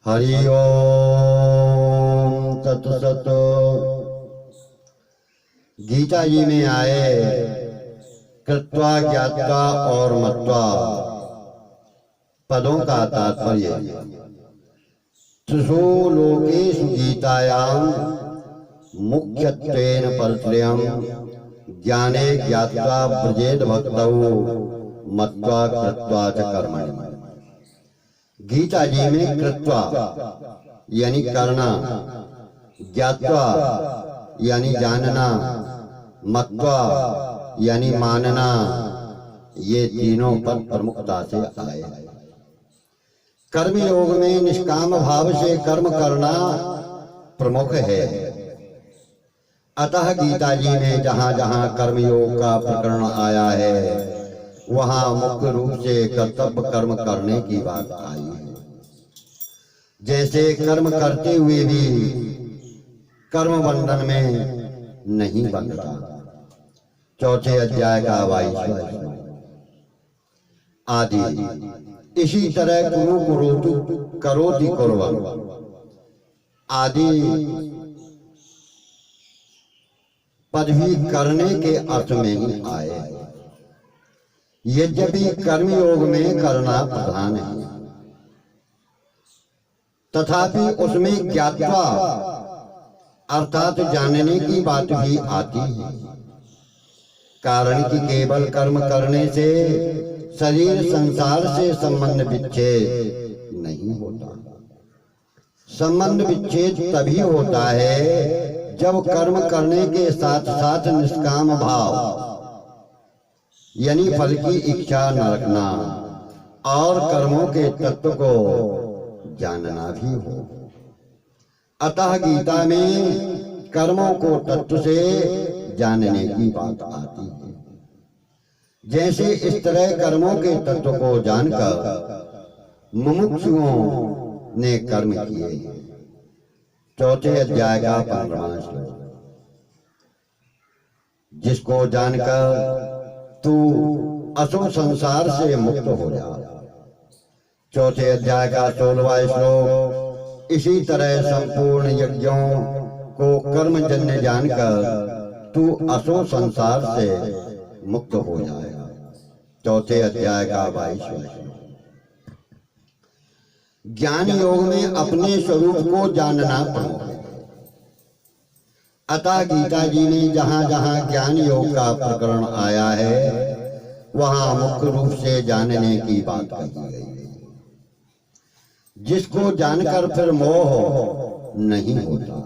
हरि ओम तत्सत। गीता जी में आए कृत्वा ज्ञात्वा और मत्वा पदों का तात्पर्य त्रिषु लोकेषु गीतायां मुख्यत्वेन परत्रयम् ज्ञाने ज्ञात्वा व्रजेद भक्तौ मत्वा कृत्वा च कर्मणि। गीता जी में कृत्वा यानी करना, ज्ञात्वा यानी जानना, मत्वा यानी मानना, ये तीनों पद प्रमुखता से आए। कर्म योग में निष्काम भाव से कर्म करना प्रमुख है। अतः गीता जी में जहाँ जहाँ कर्मयोग का प्रकरण आया है वहाँ मुख्य रूप से कर्तव्य कर्म करने की बात आई है। जैसे कर्म करते हुए भी कर्म बंधन में नहीं बंधता। चौथे अध्याय का 22वां आदि। इसी तरह कुरु कुरोतु करोति कुर्वन् आदि पद भी करने के अर्थ में ही आए। यद्यपि कर्मयोग में करना प्रधान है, तथापि उसमें ज्ञात्वा अर्थात जानने की बात भी आती है। कारण कि केवल कर्म करने से शरीर संसार से संबंध विच्छेद नहीं होता। संबंध विच्छेद तभी होता है जब कर्म करने के साथ साथ निष्काम भाव यानी फल की इच्छा न रखना और कर्मों के तत्व को जानना भी हो। अतः गीता में कर्मों को तत्व से जानने की बात आती है। जैसे इस तरह कर्मों के तत्व को जानकर मुमुक्षुओं ने कर्म किए। चौथे अध्याय का 15वां श्लोक। जिसको जानकर तू अशुभ संसार से मुक्त हो जा। चौथे अध्याय का 16वां श्लोक। इसी तरह संपूर्ण यज्ञों को कर्मजन्य जानकर तू अशुभ संसार से मुक्त हो जाएगा। चौथे अध्याय का 22वां श्लोक। ज्ञान योग में अपने स्वरूप को जानना प्रमुख है। अतः गीता जी में जहाँ जहाँ ज्ञान योग का प्रकरण आया है वहाँ मुख्य रूप से जानने की बात कही गई है। जिसको जानकर फिर मोह नहीं होता।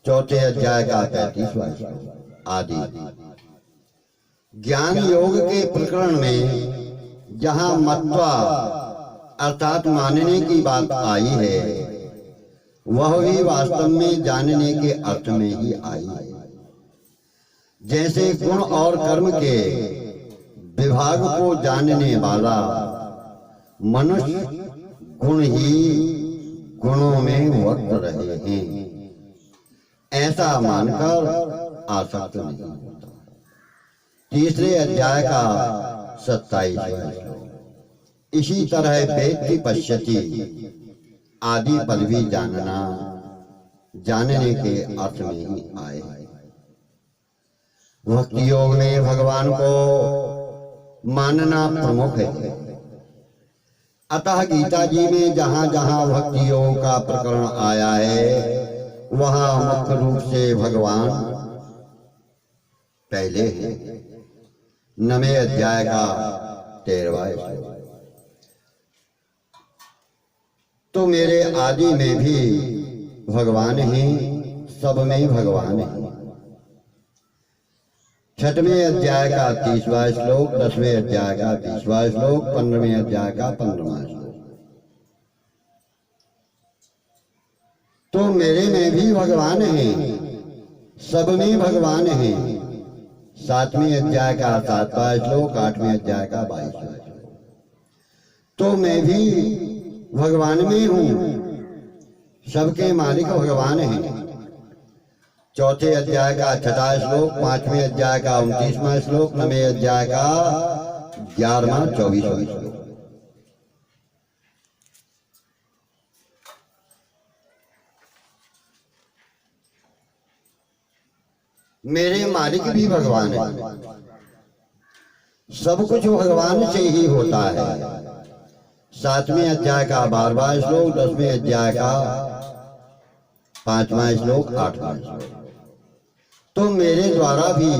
चौथे अध्याय का 35वां श्लोक आदि। ज्ञान योग के प्रकरण में जहाँ मत्वा अर्थात मानने की बात आई है वह भी वास्तव में जानने के अर्थ में ही आई है। जैसे गुण और कर्म के विभाग को जानने वाला मनुष्य गुण ही गुणों में वर्त रहे हैं ऐसा मानकर आसक्त नहीं होता। तीसरे अध्याय का 27वां श्लोक। इसी तरह वेत्ति पश्यति आदि पद भी जानने के अर्थ में ही आए। भक्ति योग में भगवान को मानना प्रमुख है। अतः गीता जी में जहाँ जहाँ भक्ति योग का प्रकरण आया है वहाँ मुख्य रूप से भगवान पहले है। 9वें अध्याय का 13वां श्लोक। तो मेरे आदि में भी भगवान हैं, सब में भगवान है। 6वें अध्याय का 30वां श्लोक, 10वें अध्याय का 20वां श्लोक, 15वें अध्याय का 15वां श्लोक। तो मेरे में भी भगवान हैं, सब में भगवान हैं। 7वें अध्याय का 7वां श्लोक, 8वें अध्याय का 22वां श्लोक। तो मैं भी भगवान में हूँ, सबके मालिक भगवान हैं। चौथे अध्याय का 6वां श्लोक, 5वें अध्याय का 29वां श्लोक, 9वें अध्याय का 11वां 24वां श्लोक। मेरे मालिक भी भगवान है। सब कुछ भगवान से ही होता है। 7वें अध्याय का 12वां श्लोक, 10वें अध्याय का 5वां श्लोक, 8वां श्लोक। तो मेरे द्वारा भी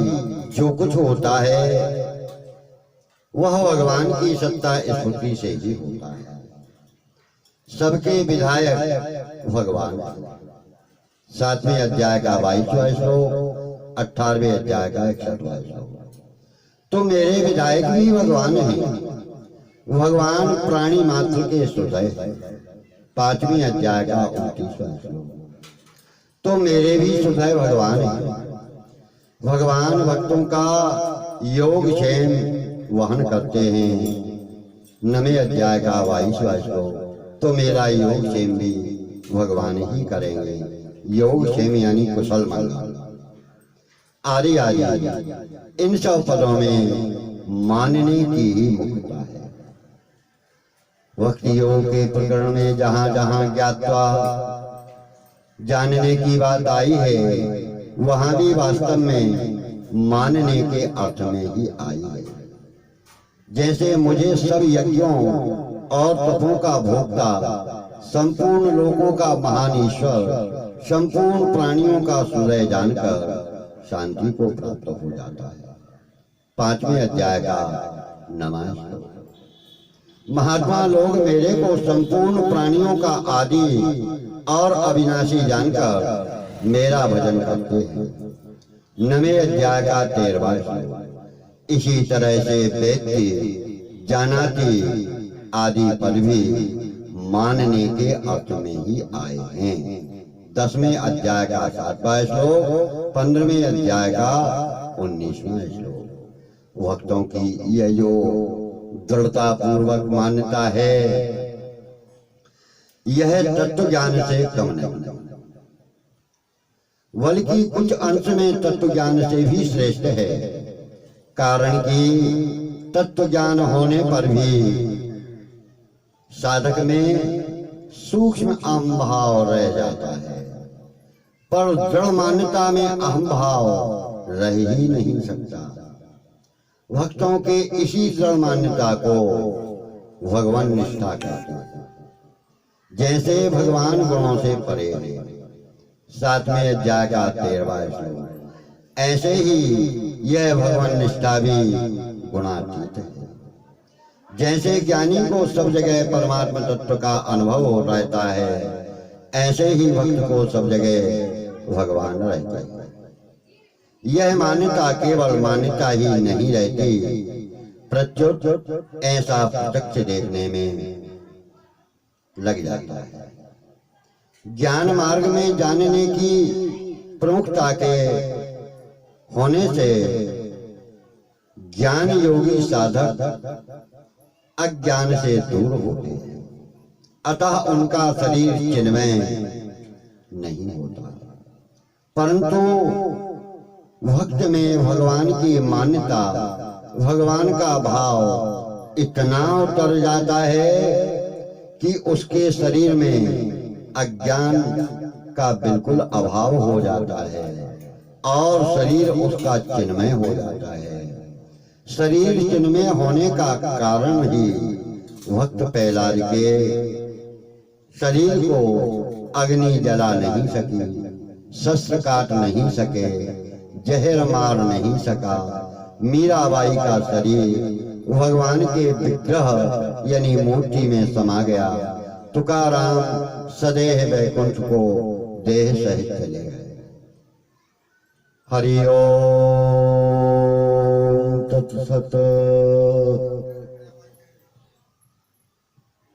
जो कुछ होता है वह भगवान की सत्ता स्फूर्ति से ही होता है। सबके विधायक भगवान। 7वें अध्याय का 22वां श्लोक, 18वें अध्याय का 61वां श्लोक। तो मेरे विधायक भी भगवान हैं। भगवान प्राणी मात्र के हृदय है। 5वें अध्याय का 29वां श्लोक। तो मेरे भी हृदय भगवान हैं। भगवान भक्तों का योग क्षेम वहन करते हैं। 9वें अध्याय का 22वां श्लोक। तो मेरा योग क्षेम भी भगवान ही करेंगे। योग क्षेम यानी कुशल मंगल। आदि आदि इन सब पदों में मानने की ही मुख्यता है। भक्ति योग के प्रकरण में जहां जहां ज्ञात्वा जानने की बात आई है वहां भी वास्तव में मानने के अर्थ में ही आई है। जैसे मुझे सब यज्ञों और तपों का भोक्ता, संपूर्ण लोकों का महान ईश्वर, संपूर्ण प्राणियों का सूर्य जानकर शांति को प्राप्त हो जाता है। 5वें अध्याय का 9वां श्लोक। महात्मा लोग मेरे को संपूर्ण प्राणियों का आदि और अविनाशी जानकर मेरा भजन करते हैं। 9वें अध्याय का 13वां श्लोक। इसी तरह से व्यक्ति जानाति आदि पद भी मानने के अर्थ में ही आए हैं। 10वें अध्याय का 7वां श्लोक, 15वें अध्याय का 19वां श्लोक। भक्तों की यह जो दृढ़ता पूर्वक मान्यता है यह तत्व ज्ञान से कम नहीं, बल्कि कुछ अंश में तत्व ज्ञान से भी श्रेष्ठ है। कारण कि तत्व ज्ञान होने पर भी साधक में सूक्ष्म अहम भाव रह जाता है, पर दृढ़ मान्यता में अहम भाव रह ही नहीं सकता। भक्तों के इसी दृढ़ मान्यता को भगवान निष्ठा कहते हैं। जैसे भगवान गुणों से परे हैं। 7वें अध्याय का 13वां श्लोक। ऐसे ही यह भगवान निष्ठा भी गुणातीत है। जैसे ज्ञानी को सब जगह परमात्मा तत्व का अनुभव हो रहता है, ऐसे ही भक्त को सब जगह भगवान रहता है। यह मान्यता केवल मान्यता ही नहीं रहती, प्रत्युत ऐसा प्रत्यक्ष देखने में लग जाता है। ज्ञान मार्ग में जानने की प्रमुखता के होने से ज्ञान योगी साधक अज्ञान से दूर होते हैं, अतः उनका शरीर चिन्मय नहीं होता। परंतु भक्त में भगवान की मान्यता, भगवान का भाव इतना उतर जाता है कि उसके शरीर में अज्ञान का बिल्कुल अभाव हो जाता है और शरीर उसका चिन्मय हो जाता है। शरीर चिन्मय होने का कारण ही भक्त प्रहलाद के शरीर को अग्नि जला नहीं सकी, शस्त्र काट नहीं सके, जहर मार नहीं सका। मीराबाई का शरीर भगवान के विग्रह यानी मूर्ति में समा गया। तुकाराम सदेह वैकुंठ को देह सहित चले गए। हरि ओम तत्सत।